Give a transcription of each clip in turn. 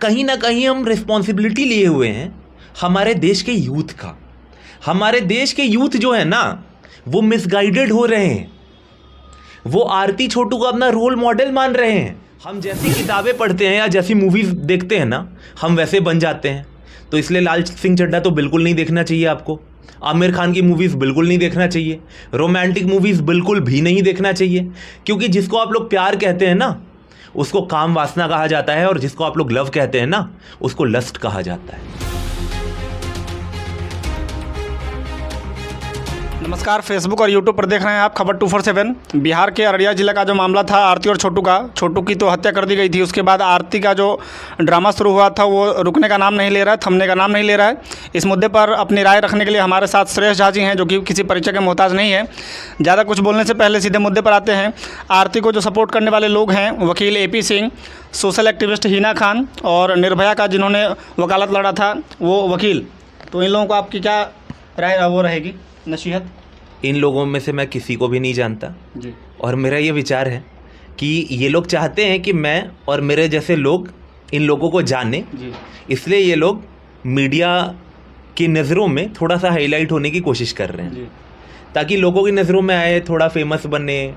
कहीं ना कहीं हम रिस्पॉन्सिबिलिटी लिए हुए हैं हमारे देश के यूथ का। हमारे देश के यूथ जो है ना, वो मिसगाइडेड हो रहे हैं। वो आरती छोटू को अपना रोल मॉडल मान रहे हैं। हम जैसी किताबें पढ़ते हैं या जैसी मूवीज देखते हैं ना, हम वैसे बन जाते हैं। तो इसलिए लाल सिंह चड्ढा तो बिल्कुल नहीं देखना चाहिए आपको। आमिर खान की मूवीज़ बिल्कुल नहीं देखना चाहिए। रोमांटिक मूवीज़ बिल्कुल भी नहीं देखना चाहिए, क्योंकि जिसको आप लोग प्यार कहते हैं ना, उसको काम वासना कहा जाता है, और जिसको आप लोग लव कहते हैं ना, उसको लस्ट कहा जाता है। नमस्कार, फेसबुक और यूट्यूब पर देख रहे हैं आप खबर 247। बिहार के अररिया जिला का जो मामला था आरती और छोटू का, छोटू की तो हत्या कर दी गई थी। उसके बाद आरती का जो ड्रामा शुरू हुआ था वो रुकने का नाम नहीं ले रहा है, थमने का नाम नहीं ले रहा है। इस मुद्दे पर अपनी राय रखने के लिए हमारे साथ श्रेयस झा जी हैं, जो कि किसी परिचय के मोहताज नहीं है। ज़्यादा कुछ बोलने से पहले सीधे मुद्दे पर आते हैं। आरती को जो सपोर्ट करने वाले लोग हैं, वकील AP Singh, social activist Hina Khan और निर्भया का जिन्होंने वकालत लड़ा था वो वकील, तो इन लोगों को आपकी क्या राय वो रहेगी, नसीहत? इन लोगों में से मैं किसी को भी नहीं जानता जी। और मेरा ये विचार है कि ये लोग चाहते हैं कि मैं और मेरे जैसे लोग इन लोगों को जाने, इसलिए ये लोग मीडिया की नज़रों में थोड़ा सा हाईलाइट होने की कोशिश कर रहे हैं, ताकि लोगों की नज़रों में आए, थोड़ा फेमस बने,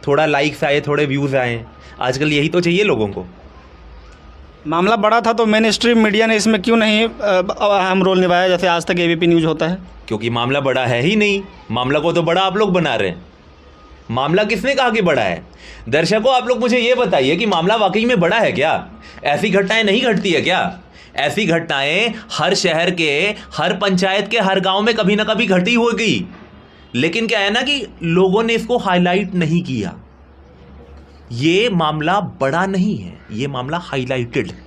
थोड़ा लाइक्स आए, थोड़े व्यूज़ आए। आजकल यही तो चाहिए लोगों को। मामला बड़ा था तो मेन स्ट्रीम मीडिया ने इसमें क्यों नहीं अहम रोल निभाया, जैसे आज तक ABP न्यूज़ होता है? क्योंकि मामला बड़ा है ही नहीं। मामला को तो बड़ा आप लोग बना रहे हैं। मामला किसने कहा कि बड़ा है? दर्शकों, आप लोग मुझे ये बताइए कि मामला वाकई में बड़ा है क्या? ऐसी घटनाएं नहीं घटती है क्या? ऐसी घटनाएं हर शहर के, हर पंचायत के, हर गांव में कभी ना कभी घटी होगी। लेकिन क्या है ना कि लोगों ने इसको हाईलाइट नहीं किया। ये मामला बड़ा नहीं है, ये मामला हाईलाइटेड है।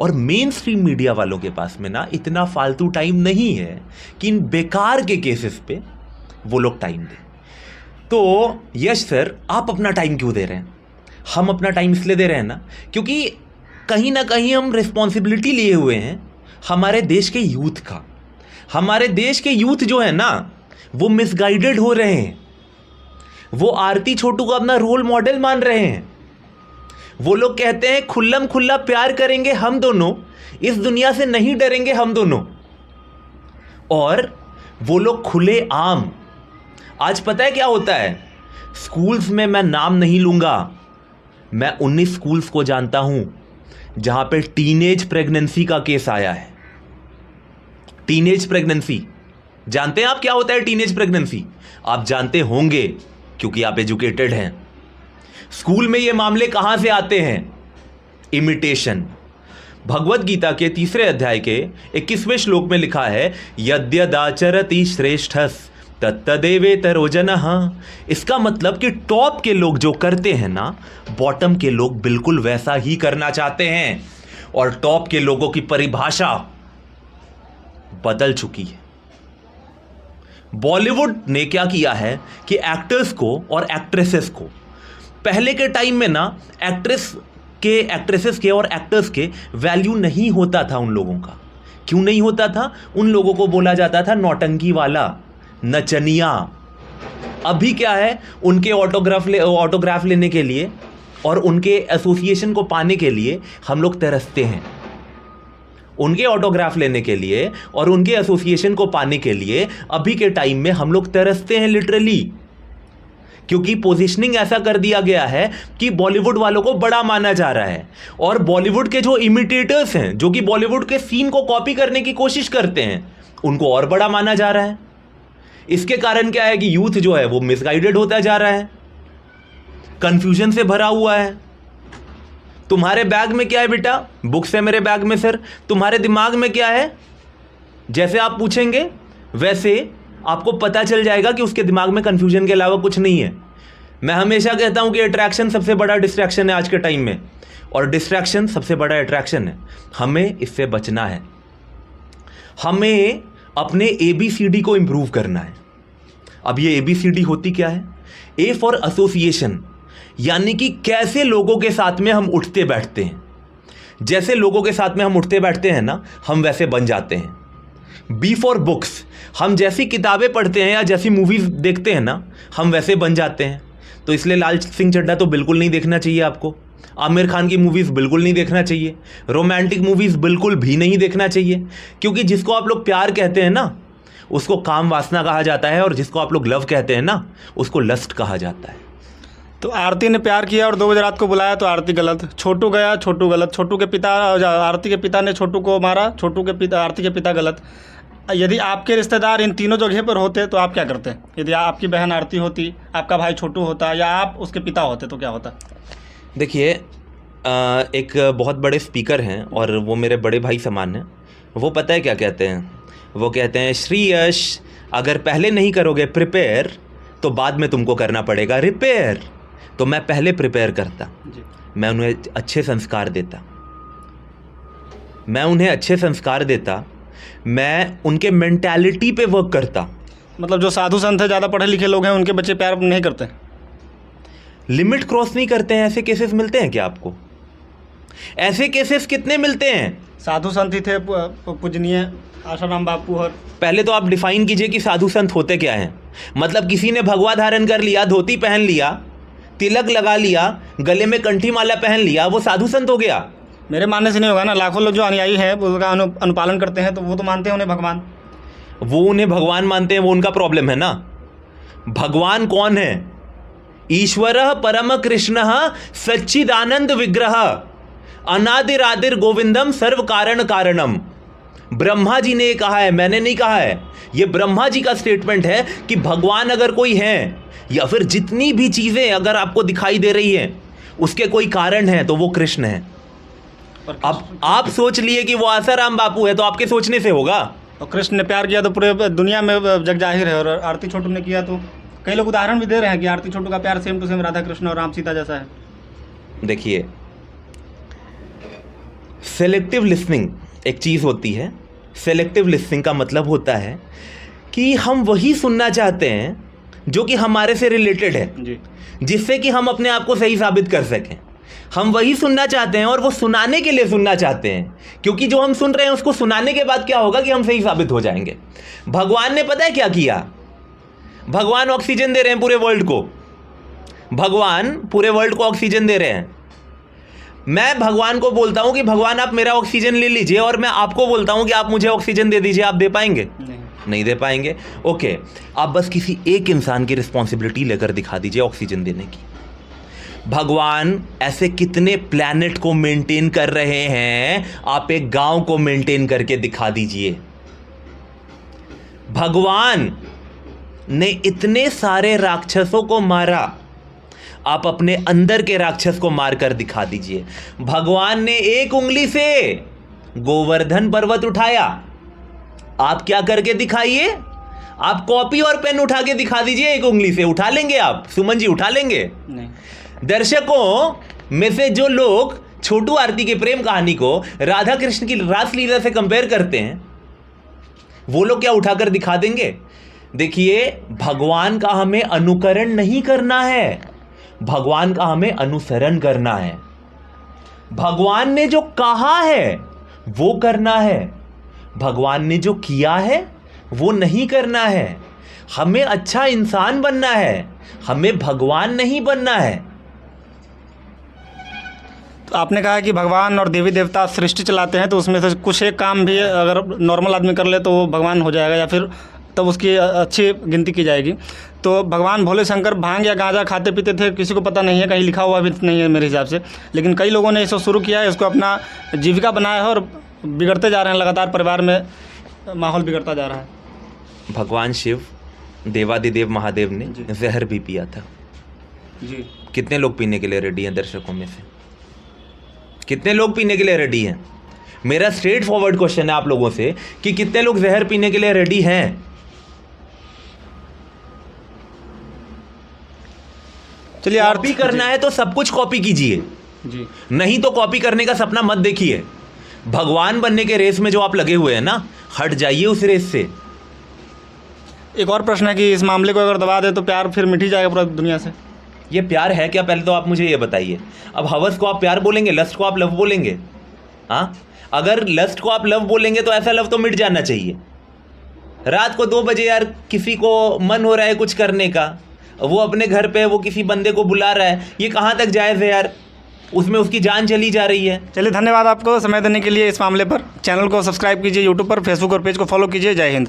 और मेन स्ट्रीम मीडिया वालों के पास में ना इतना फालतू टाइम नहीं है कि इन बेकार के केसेस पे वो लोग टाइम दें। तो यश सर, आप अपना टाइम क्यों दे रहे हैं? हम अपना टाइम इसलिए दे रहे हैं ना, क्योंकि कहीं ना कहीं हम रिस्पॉन्सिबिलिटी लिए हुए हैं हमारे देश के यूथ का। हमारे देश के यूथ जो है ना, वो मिसगाइडेड हो रहे हैं। वो आरती छोटू को अपना रोल मॉडल मान रहे हैं। वो लोग कहते हैं खुल्लम खुल्ला प्यार करेंगे हम दोनों, इस दुनिया से नहीं डरेंगे हम दोनों। और वो लोग खुले आम, आज पता है क्या होता है? स्कूल्स में मैं नाम नहीं लूंगा, मैं 19 स्कूल्स को जानता हूं जहां पे टीनेज प्रेगनेंसी का केस आया है। टीनेज प्रेगनेंसी, जानते हैं आप क्या होता है टीनेज प्रेगनेंसी? आप जानते होंगे क्योंकि आप एजुकेटेड हैं। स्कूल में ये मामले कहां से आते हैं? इमिटेशन। भगवत गीता के 3 अध्याय के 21वें श्लोक में लिखा है, यद्यदाचरति श्रेष्ठस तत्तदेवेतरो जनः। इसका मतलब कि टॉप के लोग जो करते हैं ना, बॉटम के लोग बिल्कुल वैसा ही करना चाहते हैं। और टॉप के लोगों की परिभाषा बदल चुकी है। बॉलीवुड ने क्या किया है कि एक्टर्स को और एक्ट्रेसेस को, पहले के टाइम में ना एक्ट्रेसेस के और एक्टर्स के वैल्यू नहीं होता था उन लोगों का। क्यों नहीं होता था? उन लोगों को बोला जाता था नौटंकी वाला, नचनिया। अभी क्या है, उनके ऑटोग्राफ लेने के लिए और उनके एसोसिएशन को पाने के लिए हम लोग तरसते हैं। उनके ऑटोग्राफ लेने के लिए और उनके एसोसिएशन को पाने के लिए अभी के टाइम में हम लोग तरसते हैं लिटरली, क्योंकि पोजीशनिंग ऐसा कर दिया गया है कि बॉलीवुड वालों को बड़ा माना जा रहा है। और बॉलीवुड के जो इमिटेटर्स हैं, जो कि बॉलीवुड के सीन को कॉपी करने की कोशिश करते हैं, उनको और बड़ा माना जा रहा है। इसके कारण क्या है कि यूथ जो है वो मिसगाइडेड होता जा रहा है, कंफ्यूजन से भरा हुआ है। तुम्हारे बैग में क्या है बेटा? बुक्स है मेरे बैग में सर। तुम्हारे दिमाग में क्या है? जैसे आप पूछेंगे वैसे आपको पता चल जाएगा कि उसके दिमाग में कंफ्यूजन के अलावा कुछ नहीं है। मैं हमेशा कहता हूं कि अट्रैक्शन सबसे बड़ा डिस्ट्रैक्शन है आज के टाइम में, और डिस्ट्रैक्शन सबसे बड़ा अट्रैक्शन है। हमें इससे बचना है। हमें अपने ABCD को इंप्रूव करना है। अब ये ABCD होती क्या है? A फॉर एसोसिएशन, यानी कि कैसे लोगों के साथ में हम उठते बैठते हैं। जैसे लोगों के साथ में हम उठते बैठते हैं ना, हम वैसे बन जाते हैं। B फॉर बुक्स, हम जैसी किताबें पढ़ते हैं या जैसी मूवीज देखते हैं ना, हम वैसे बन जाते हैं। तो इसलिए लाल सिंह चड्ढा तो बिल्कुल नहीं देखना चाहिए आपको। आमिर खान की मूवीज़ बिल्कुल नहीं देखना चाहिए, रोमांटिक मूवीज़ बिल्कुल भी नहीं देखना चाहिए, क्योंकि जिसको आप लोग प्यार कहते हैं ना उसको काम वासना कहा जाता है, और जिसको आप लोग लव कहते हैं ना उसको लस्ट कहा जाता है। तो आरती ने प्यार किया और 2 बजे रात को बुलाया तो आरती गलत, छोटू गया छोटू गलत, छोटू के पिता आरती के पिता ने छोटू को मारा, छोटू के पिता आरती के पिता गलत। यदि आपके रिश्तेदार इन तीनों जगह पर होते तो आप क्या करते? यदि आपकी बहन आरती होती, आपका भाई छोटू होता, या आप उसके पिता होते तो क्या होता? देखिए, एक बहुत बड़े स्पीकर हैं और वो मेरे बड़े भाई समान हैं। वो पता है क्या कहते हैं? वो कहते हैं, श्री यश अगर पहले नहीं करोगे प्रिपेयर तो बाद में तुमको करना पड़ेगा रिपेयर। तो मैं पहले प्रिपेयर करता, मैं उन्हें अच्छे संस्कार देता, मैं उनके मेंटालिटी पे वर्क करता। मतलब जो साधु संत है, ज़्यादा पढ़े लिखे लोग हैं, उनके बच्चे प्यार नहीं करते, लिमिट क्रॉस नहीं करते हैं। ऐसे केसेस मिलते हैं क्या आपको? ऐसे केसेस कितने मिलते हैं? साधु संत ही थे पूजनीय आशाराम बापू। और पहले तो आप डिफाइन कीजिए कि साधु संत होते क्या हैं। मतलब किसी ने भगवा धारण कर लिया, धोती पहन लिया, तिलक लगा लिया, गले में कंठी माला पहन लिया, वो साधु संत हो गया? मेरे मानने से नहीं होगा ना। लाखों लोग जो अनुयायी हैं उसका अनुपालन करते हैं, तो वो तो मानते हैं उन्हें भगवान। वो उन्हें भगवान मानते हैं, वो उनका प्रॉब्लम है ना। भगवान कौन है? ईश्वरः परम कृष्णः सच्चिदानंद विग्रह अनादिरादिर गोविंदम सर्व कारण कारणम। ब्रह्मा जी ने ये कहा है, मैंने नहीं कहा है। ये ब्रह्मा जी का स्टेटमेंट है कि भगवान अगर कोई है, या फिर जितनी भी चीज़ें अगर आपको दिखाई दे रही हैं उसके कोई कारण है, तो वो कृष्ण है। अब आप सोच लिए कि वो आसाराम बापू है, तो आपके सोचने से होगा। और कृष्ण ने प्यार किया तो पूरे दुनिया में जग जाहिर है, और आरती छोटू ने किया तो कई लोग उदाहरण भी दे रहे हैं कि आरती छोटू का प्यार same to same Radha Krishna और राम सीता जैसा है। देखिए, सेलेक्टिव लिसनिंग एक चीज़ होती है। सेलेक्टिव लिसनिंग का मतलब होता है कि हम वही सुनना चाहते हैं जो कि हमारे से रिलेटेड है जी, जिससे कि हम अपने आप को सही साबित कर सकें। हम वही सुनना चाहते हैं और वो सुनाने के लिए सुनना चाहते हैं, क्योंकि जो हम सुन रहे हैं उसको सुनाने के बाद क्या होगा कि हम सही साबित हो जाएंगे। भगवान ने पता है क्या किया? भगवान ऑक्सीजन दे रहे हैं पूरे वर्ल्ड को। भगवान पूरे वर्ल्ड को ऑक्सीजन दे रहे हैं। मैं भगवान को बोलता हूं कि भगवान आप मेरा ऑक्सीजन ले लीजिए, और मैं आपको बोलता हूं कि आप मुझे ऑक्सीजन दे दीजिए। आप दे पाएंगे? नहीं दे पाएंगे। ओके, आप बस किसी एक इंसान की रिस्पॉन्सिबिलिटी लेकर दिखा दीजिए ऑक्सीजन देने की। भगवान ऐसे कितने प्लैनेट को मेंटेन कर रहे हैं, आप एक गांव को मेंटेन करके दिखा दीजिए। भगवान ने इतने सारे राक्षसों को मारा, आप अपने अंदर के राक्षस को मारकर दिखा दीजिए। भगवान ने एक उंगली से गोवर्धन पर्वत उठाया, आप क्या करके दिखाइए? आप कॉपी और पेन उठा के दिखा दीजिए। एक उंगली से उठा लेंगे आप? सुमन जी उठा लेंगे? नहीं। दर्शकों में से जो लोग छोटू आरती की प्रेम कहानी को राधा कृष्ण की रासलीला से कंपेयर करते हैं, वो लोग क्या उठाकर दिखा देंगे? देखिए, भगवान का हमें अनुकरण नहीं करना है, भगवान का हमें अनुसरण करना है। भगवान ने जो कहा है वो करना है, भगवान ने जो किया है वो नहीं करना है। हमें अच्छा इंसान बनना है, हमें भगवान नहीं बनना है। तो आपने कहा कि भगवान और देवी देवता सृष्टि चलाते हैं, तो उसमें से कुछ एक काम भी अगर नॉर्मल आदमी कर ले तो वो भगवान हो जाएगा, या फिर तब उसकी अच्छी गिनती की जाएगी। तो भगवान भोले शंकर भांग या गांजा खाते पीते थे, किसी को पता नहीं है, कहीं लिखा हुआ भी नहीं है मेरे हिसाब से, लेकिन कई लोगों ने इसको शुरू किया है, इसको अपना जीविका बनाया है, और बिगड़ते जा रहे हैं लगातार। परिवार में माहौल बिगड़ता जा रहा है। भगवान शिव, देवादिदेव महादेव ने जहर भी पिया था जी। कितने लोग पीने के लिए रेडी हैं? दर्शकों में से कितने लोग पीने के लिए रेडी हैं? मेरा स्ट्रेट फॉरवर्ड क्वेश्चन है आप लोगों से कि कितने लोग जहर पीने के लिए रेडी हैं? चलिए, कॉपी करना है तो सब कुछ कॉपी कीजिए जी, नहीं तो कॉपी करने का सपना मत देखिए। भगवान बनने के रेस में जो आप लगे हुए हैं ना, हट जाइए उस रेस से। एक और प्रश्न है कि इस मामले को अगर दबा दे तो प्यार फिर मिट ही जाएगा पूरा दुनिया से। ये प्यार है क्या? पहले तो आप मुझे ये बताइए। अब हवस को आप प्यार बोलेंगे, लस्ट को आप लव बोलेंगे? हाँ, अगर लस्ट को आप लव बोलेंगे तो ऐसा लव तो मिट जाना चाहिए। रात को 2 बजे यार किसी को मन हो रहा है कुछ करने का, वो अपने घर पे वो किसी बंदे को बुला रहा है, ये कहाँ तक जायज़ है यार? उसमें उसकी जान चली जा रही है। चलिए, धन्यवाद आपको समय देने के लिए इस मामले पर। चैनल को सब्सक्राइब कीजिए यूट्यूब पर, फेसबुक और पेज को फॉलो कीजिए। जय हिंद।